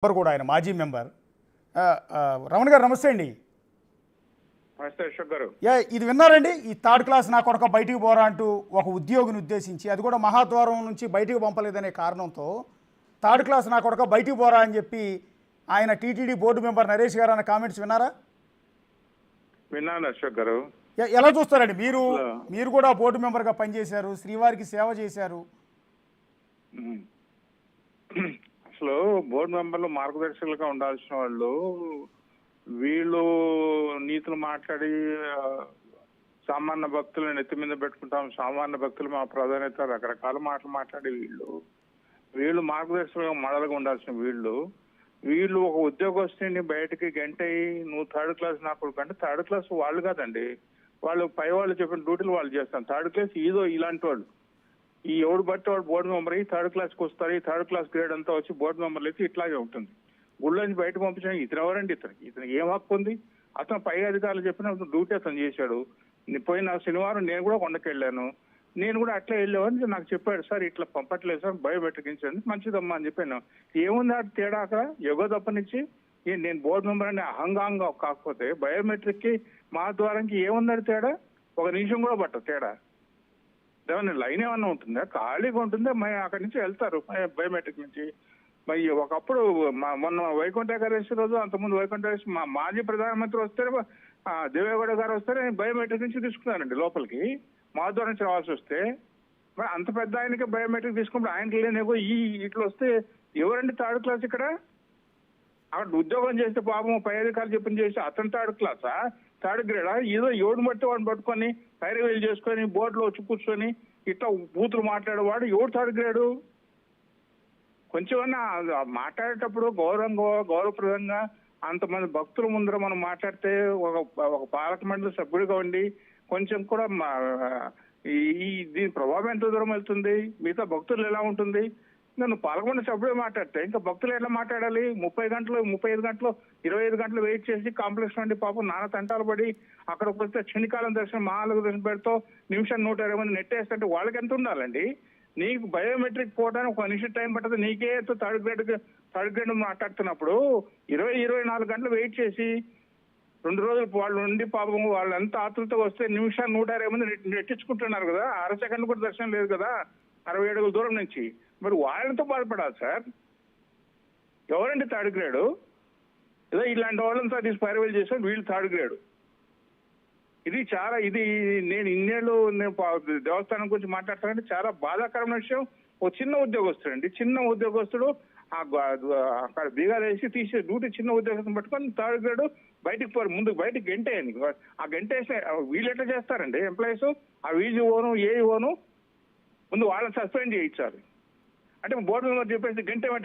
Member కూడా ఆయన మాజీ మెంబర్. రమణ గారు నమస్తే అండి. నమస్తే అశోక్ గారు. ఇది విన్నారండి, ఈ థర్డ్ క్లాస్ నా కొడుక బయటికి పోరా అంటూ ఒక ఉద్యోగిని ఉద్దేశించి, అది కూడా మహాద్వారం నుంచి బయటికి పంపలేదనే కారణంతో థర్డ్ క్లాస్ నా కొడుక బయటికి పోరా అని చెప్పి ఆయన టీటీడీ బోర్డు మెంబర్ నరేష్ గారు అన్న కామెంట్స్ విన్నారా? విన్నాను అశోక్ గారు. ఎలా చూస్తారండి మీరు కూడా బోర్డు మెంబర్గా పనిచేశారు, శ్రీవారికి సేవ చేశారు. అసలు బోర్డు మెంబర్లు మార్గదర్శకులుగా ఉండాల్సిన వాళ్ళు వీళ్ళు నీతులు మాట్లాడి సామాన్య భక్తులను నెత్తి మీద పెట్టుకుంటాం, సామాన్య భక్తులు మా ప్రాధాన్యత, రకరకాల మాటలు మాట్లాడి వీళ్ళు మార్గదర్శకులుగా మోడల్గా ఉండాల్సిన వీళ్ళు ఒక ఉద్యోగస్తుని బయటకి గంటయి నువ్వు థర్డ్ క్లాస్ నాకు అంటే థర్డ్ క్లాస్ వాళ్ళు కాదండి, వాళ్ళు పై వాళ్ళు చెప్పిన డ్యూటీలు వాళ్ళు చేస్తాం. థర్డ్ క్లాస్ ఏదో ఇలాంటి వాళ్ళు ఈ ఎవడు బట్టి వాడు బోర్డు మెంబర్ అయ్యి థర్డ్ క్లాస్కి వస్తారు, ఈ థర్డ్ క్లాస్ గ్రేడ్ అంతా వచ్చి బోర్డు మెంబర్లు అయితే ఇట్లాగే ఉంటుంది. గుళ్ళ నుంచి బయటకు పంపించడానికి ఇతను ఎవరండి? ఇతను ఏం హక్కు ఉంది? అతను పై అధికారులు చెప్పిన డ్యూటీ అతను చేశాడు. పోయిన శనివారం నేను కూడా కొండకి వెళ్ళాను, నేను కూడా అట్లా వెళ్ళామని నాకు చెప్పాడు. సార్ ఇట్లా పంపట్లేదు సార్, బయోమెట్రిక్ మంచిదమ్మా అని చెప్పాను. ఏముంది ఆ తేడా అక్కడ? యుగ తప్పనిచ్చి నేను బోర్డు మెంబర్ అని అహంగాంగా కాకపోతే బయోమెట్రిక్ కి మా ద్వారానికి ఏముందని తేడా? ఒక నిమిషం కూడా పట్టదు తేడా. ఏమన్నా లైన్ ఏమన్నా ఉంటుందా? ఖాళీగా ఉంటుందా? అక్కడి నుంచి వెళ్తారు బయోమెట్రిక్ నుంచి. మరి ఒకప్పుడు మొన్న వైకుంఠ ఏకాదశి రోజు, అంతకుముందు వైకుంఠ ఏకాదశి మా మాజీ ప్రధానమంత్రి వస్తే దేవేగౌడ గారు వస్తే బయోమెట్రిక్ నుంచి తీసుకున్నారండి లోపలికి, మా ద్వారా నుంచి రావాల్సి వస్తే. మరి అంత పెద్ద ఆయనకి బయోమెట్రిక్ తీసుకుంటే ఆయనకి లేనేగో ఇట్లా వస్తే ఎవరండి థర్డ్ క్లాస్ ఇక్కడ? అక్కడ ఉద్యోగం చేస్తే పాపం పై అధికారులు చెప్పిన చేసి అతను థర్డ్ క్లాసా, థర్డ్ గ్రేడా? ఏదో ఎవడు బట్టి వాడిని పట్టుకొని పైరవేలు చేసుకొని బోర్డులో వచ్చి కూర్చొని ఇట్లా బూతులు మాట్లాడేవాడు ఎవడు థర్డ్ గ్రేడు? కొంచెమన్నా మాట్లాడేటప్పుడు గౌరవప్రదంగా అంతమంది భక్తుల ముందర మనం మాట్లాడితే ఒక పాలక మండలి సభ్యుడిగా ఉండి కొంచెం కూడా దీని ప్రభావం ఎంత దూరం వెళ్తుంది, మిగతా భక్తులు ఎలా ఉంటుంది? నన్ను పాల్గొన్న సభ్యుడే మాట్లాడితే ఇంకా భక్తులు ఎలా మాట్లాడాలి? 30 గంటలు 35 గంటలు 25 గంటలు వెయిట్ చేసి కాంప్లెక్స్ నుండి పాపం నానా తంటాలు పడి అక్కడికి వస్తే క్షణికాలం దర్శనం మహాలగు దర్శనం పెడతావు, నిమిషం 120 మంది నెట్టేస్తుంటే వాళ్ళకి ఎంత ఉండాలండి? నీకు బయోమెట్రిక్ పోవడానికి ఒక నిమిషం టైం పట్టదు, నీకే థర్డ్ గ్రేడ్ మాట్లాడుతున్నప్పుడు 24 గంటలు వెయిట్ చేసి 2 రోజులు వాళ్ళు ఉండి పాపం వాళ్ళంతా ఆతులతో వస్తే నిమిషాలు 120 మంది నెట్టించుకుంటున్నారు కదా. అర సెకండ్ కూడా దర్శనం లేదు కదా 60 అడుగుల దూరం నుంచి. మరి వాళ్ళతో బాధపడాలి సార్. ఎవరండి థర్డ్ గ్రేడు? ఏదో ఇలాంటి వాళ్ళంతా తీసి పైరవేలు చేశారు, వీళ్ళు థర్డ్ గ్రేడు. ఇది నేను ఇన్నేళ్ళు దేవస్థానం గురించి మాట్లాడతానంటే చాలా బాధాకరమైన విషయం. ఒక చిన్న ఉద్యోగస్తుడు అక్కడ బీగాలు వేసి తీసే డ్యూటీ చిన్న ఉద్యోగస్తుని పట్టుకొని థర్డ్ గ్రేడ్ బయటికి పోరు, ముందుకు బయటకు గంటేయండి. ఆ గంటేస్తే వీళ్ళు ఎట్లా చేస్తారండి? ఎంప్లాయీస్ ఆ వీజీ ఓను ఏ ఓను ముందు వాళ్ళని సస్పెండ్ చేయించాలి. అంటే బోర్డు మెంబర్ చెప్పేసి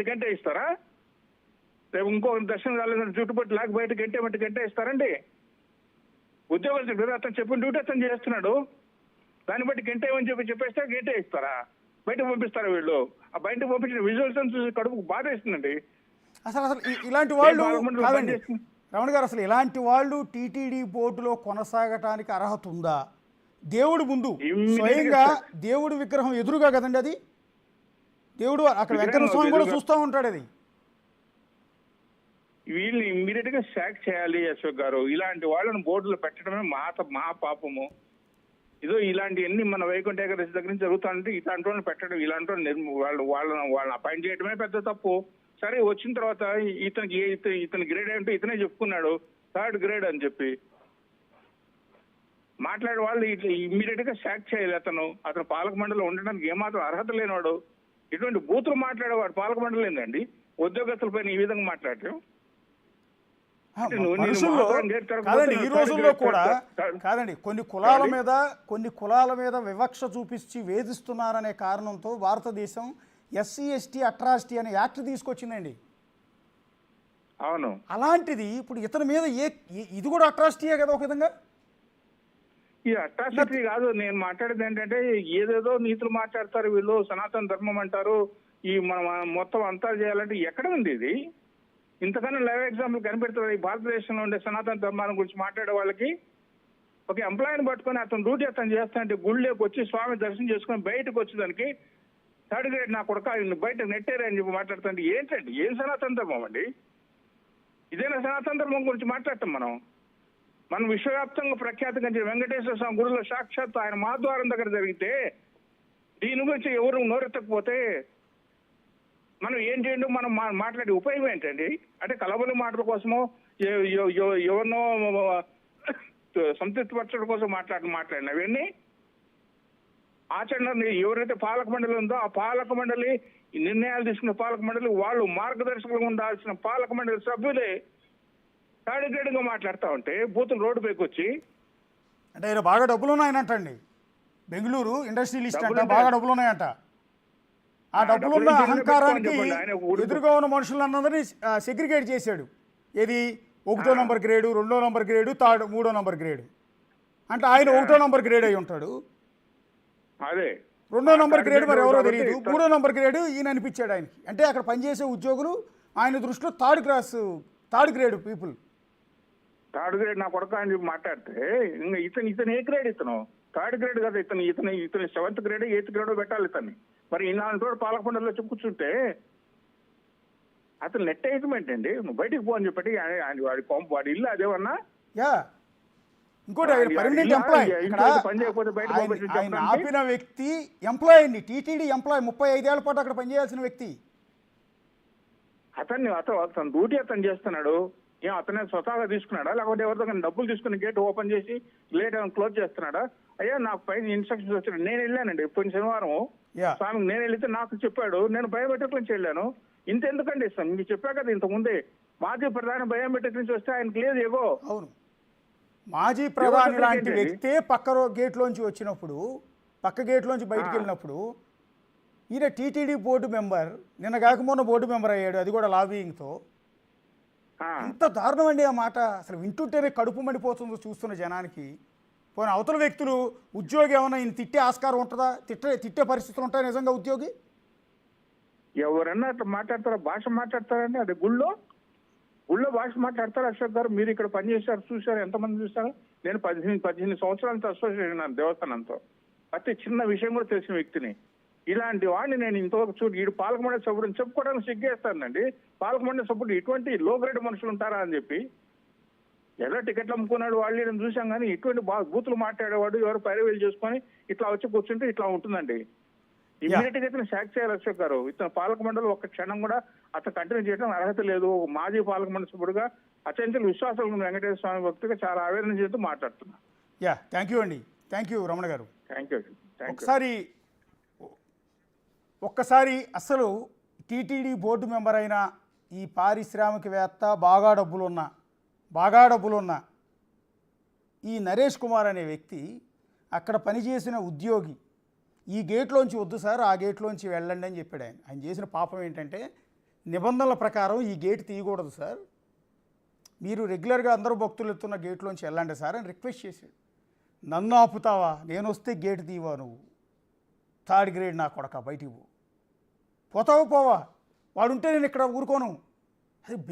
గంట ఇస్తారా? రేపు ఇంకో దర్శనం రాలేదని చుట్టుపట్టు లాగా బయట గంట ఇస్తారండి? ఉద్యోగస్తుడు అతను చెప్పిన డ్యూటీ అతను చేస్తున్నాడు, దాన్ని బట్టి గంట ఏమని చెప్పేస్తే గంట ఇస్తారా? బయటకు పంపిస్తారా? వీళ్ళు ఆ బయటకు పంపించిన విజువల్స్ చూసి కడుపుకు బాధ వేస్తుందండి. అసలు ఇలాంటి వాళ్ళు రమణ గారు, అసలు ఇలాంటి వాళ్ళు టీటీడీ బోర్డులో కొనసాగటానికి అర్హత ఉందా? దేవుడు ముందు స్వయంగా దేవుడి విగ్రహం ఎదురుగా కదండి అది, దేవుడు అక్కడ వెంకటేశ్వర స్వామి కూడా చూస్తూ ఉంటాడు. అది వీళ్ళు ఇమ్మీడియట్ గా శాక్ చేయాలి అశోక్ గారు. ఇలాంటి వాళ్ళని బోర్డులో పెట్టడమే మా పాపము. ఇదో ఇలాంటివన్నీ మన వైకుంఠ ఏకాదశి దగ్గర నుంచి జరుగుతాయంటే ఇలాంటి వాళ్ళని పెట్టడం, ఇలాంటి వాళ్ళని అపాయింట్ చేయడమే పెద్ద తప్పు. సరే వచ్చిన తర్వాత ఇతని గ్రేడ్ ఏంటో ఇతనే చెప్పుకున్నాడు థర్డ్ గ్రేడ్ అని చెప్పి మాట్లాడే వాళ్ళు ఇమ్మీడియట్ గా శాక్ చేయాలి. అతను పాలక మండలిలో ఉండడానికి ఏమాత్రం అర్హత లేనివాడు, ఇటువంటి బూతులు మాట్లాడేవాడు పాలక మండలి ఏందండి? ఉద్యోగస్తులపైన ఈ విధంగా మాట్లాడటం కాదండి. ఈ రోజుల్లో కూడా కాదండి, కొన్ని కులాల మీద వివక్ష చూపించి వేధిస్తున్నారనే కారణంతో భారతదేశం SC/ST అట్రాసిటీ అనే యాక్ట్ తీసుకొచ్చిందండి. అవును, అలాంటిది ఇప్పుడు ఇతని మీద ఇది కూడా అట్రాసిటీయే కదా ఒక విధంగా. ఈ అట్రాసిటీ కాదు, నేను మాట్లాడేది ఏంటంటే ఏదేదో నీతులు మాట్లాడతారు వీళ్ళు, సనాతన ధర్మం అంటారు, ఈ మనం మొత్తం అంతా చేయాలంటే ఎక్కడ ఉంది ఇది? ఇంతకన్నా లైవ్ ఎగ్జాంపుల్ కనిపెడుతుంది ఈ భారతదేశంలో ఉండే సనాతన ధర్మాన్ని గురించి మాట్లాడే వాళ్ళకి. ఒక ఎంప్లాయీని పట్టుకొని అతను డ్యూటీ అతను చేస్తానంటే గుళ్ళోకి వచ్చి స్వామి దర్శనం చేసుకొని బయటకు వచ్చేదానికి థర్డ్ గ్రేడ్ నా కొడుకు ఆయన బయట నెట్టారు అని చెప్పి మాట్లాడుతుంటే ఏంటండి, ఏం సనాతన ధర్మం అండి? ఇదేనా సనాతన ధర్మం గురించి మాట్లాడతాం మనం విశ్వవ్యాప్తంగా ప్రఖ్యాతిగా వెంకటేశ్వర స్వామి గుడిలో సాక్షాత్ ఆయన మహాద్వారం దగ్గర జరిగితే దీని గురించి ఎవరు నోరెత్తకపోతే మనం ఏం చేయండి? మనం మాట్లాడే ఉపయోగం ఏంటండి? అంటే కలబలి మాటల కోసమో ఎవరినో సంతృప్తిపరచడం కోసం మాట్లాడిన అవన్నీ ఆచరణ ఎవరైతే పాలక మండలి ఉందో ఆ పాలక మండలి నిర్ణయాలు తీసుకున్న పాలక మండలి వాళ్ళు మార్గదర్శకులుగా ఉండాల్సిన పాలక మండలి సభ్యులే థర్డ్ గ్రేడ్గా మాట్లాడుతూ ఉంటే బూతులు రోడ్డు పైకి వచ్చి అంటే ఆయన బాగా డబ్బులు ఉన్నాయనంటండి. బెంగళూరు ఇండస్ట్రియలిస్ట్ అంట, బాగా డబ్బులు ఉన్నాయంట. ఆ డబ్బులున్న అహంకారానికి ఎదురుగా ఉన్న మనుషులందరినీ సెగ్రిగేట్ చేశాడు. ఏది 1వ నంబర్ గ్రేడు, 2వ నంబర్ గ్రేడు, 3వ నంబర్ గ్రేడు. అంటే ఆయన 1వ నంబర్ గ్రేడ్ అయి ఉంటాడు. అదే 2వ నంబర్ గ్రేడ్ మరి ఎవరో తెలియదు. 3వ నంబర్ గ్రేడ్ ఈయన అనిపించాడు ఆయనకి. అంటే అక్కడ పనిచేసే ఉద్యోగులు ఆయన దృష్టిలో third grade people. Third grade నా కొడుకు అని చెప్పి మాట్లాడితే ఇంకా ఇతను ఏ గ్రేడ్? ఇతను థర్డ్ గ్రేడ్ కదా, ఇతను 7th గ్రేడ్ 8th గ్రేడ్ పెట్టాలి ఇతన్ని. మరి ఇలాంటి వాడు పాలక మండలిలో వచ్చి కూర్చుంటే అతను నెట్ వేయటమేంటి అండి? నువ్వు బయటికి పో అని చెప్పి వాడి ఇల్లు అదేమన్నా? యా, ఇంకోటి ఆయన పర్మనెంట్ ఎంప్లాయ్. పని చేయకపోతే బయట ఆయన ఆపిన వ్యక్తి ఎంప్లాయ్ అండి, టీటీడీ ఎంప్లాయ్, 35 ఏళ్ల పాటు అక్కడ పనిచేయాల్సిన వ్యక్తి. అతను డ్యూటీ అతను చేస్తున్నాడు. అతనే స్వతహాగా తీసుకున్నాడా లేకపోతే ఎవరితో డబ్బులు తీసుకుని గేట్ ఓపెన్ చేసి లేట్ క్లోజ్ చేస్తున్నాడా? అయ్యా నాకు పైన ఇన్స్ట్రక్షన్స్ వచ్చాడు. నేను వెళ్ళానండి పోయిన శనివారం స్వామికి. నేను వెళితే నాకు చెప్పాడు, నేను బయోమెట్రిక్ నుంచి వెళ్ళాను. ఇంతెందుకండి ఇస్తాను, మీకు చెప్పా కదా ఇంతకుముందే మాజీ ప్రధాని బయోమెట్రిక్ నుంచి వస్తే ఆయనకు లేదు ఏగో. అవును, మాజీ ప్రధాని లాంటి వ్యక్తే పక్క గేట్లోంచి వచ్చినప్పుడు, పక్క గేట్లోంచి బయటికి వెళ్ళినప్పుడు ఈయన టీటీడీ బోర్డు మెంబర్, నిన్న కాకమున్న బోర్డు మెంబర్ అయ్యాడు, అది కూడా లాబియింగ్తో. ఎంత దారుణం అండి ఆ మాట. అసలు వింటుంటేనే కడుపు మండిపోతుందో చూస్తున్న జనానికి. పోయిన అవతల వ్యక్తులు ఉద్యోగి ఏమైనా ఈయన తిట్టే ఆస్కారం ఉంటుందా? తిట్టే పరిస్థితులు ఉంటాయి నిజంగా ఉద్యోగి? ఎవరన్నా అట్లా మాట్లాడతారా? భాష మాట్లాడతారండి? అదే గుళ్ళో భాష మాట్లాడతారు. అశోక్ గారు మీరు ఇక్కడ పనిచేశారు, చూశారు, ఎంతమంది చూశారు? నేను 18 సంవత్సరాలతో అసోసియేషన్ ఉన్నాను దేవస్థానంతో. ప్రతి చిన్న విషయం కూడా తెలిసిన వ్యక్తిని. ఇలాంటి వాడిని నేను ఇంతవరకు చూడు, వీడు పాలక మండలి సభ్యుడు చెప్పుకోవడానికి సిగ్గేస్తానండి. పాలక మండలి సభ్యుడు ఇటువంటి లో గ్రేడ్ మనుషులు ఉంటారా అని చెప్పి. ఎలా టికెట్లు అమ్ముకున్నాడు వాళ్ళు నేను చూసాం, కానీ ఇటువంటి బూతులు మాట్లాడేవాడు ఎవరు పైరవేలు చేసుకొని ఇట్లా వచ్చి కూర్చుంటే ఇట్లా ఉంటుందండి. ఇమీడియట్ గా ఇతను సాక్ చేయాలి అశోక్ గారు. ఇతను పాలక మండలి ఒక్క క్షణం కూడా అతను కంటిన్యూ చేయడం అర్హత లేదు. మాజీ పాలక మండలి సభ్యుడుగా అత్యంత విశ్వాసం వెంకటేశ్వర స్వామి భక్తిగా చాలా ఆవేదన చేస్తూ మాట్లాడుతున్నా. థ్యాంక్ యూ అండి. థ్యాంక్ యూ రమణ గారు. Thank you. ఒక్కసారి అసలు టీటీడీ బోర్డు మెంబర్ అయిన ఈ పారిశ్రామికవేత్త, బాగా డబ్బులున్న ఈ నరేష్ కుమార్ అనే వ్యక్తి అక్కడ పనిచేసిన ఉద్యోగి ఈ గేట్లోంచి వద్దు సార్, ఆ గేట్లోంచి వెళ్ళండి అని చెప్పాడు. ఆయన చేసిన పాపం ఏంటంటే నిబంధనల ప్రకారం ఈ గేట్ తీయకూడదు సార్, మీరు రెగ్యులర్గా అందరూ భక్తులు ఎత్తున్న గేట్లోంచి వెళ్ళండి సార్ అని రిక్వెస్ట్ చేశాడు. నన్ను ఆపుతావా, నేను వస్తే గేట్ తీవా, నువ్వు థర్డ్ గ్రేడ్ నా కొడక బయటికి పోతావా, వాడుంటే నేను ఇక్కడ ఊరుకోను. అది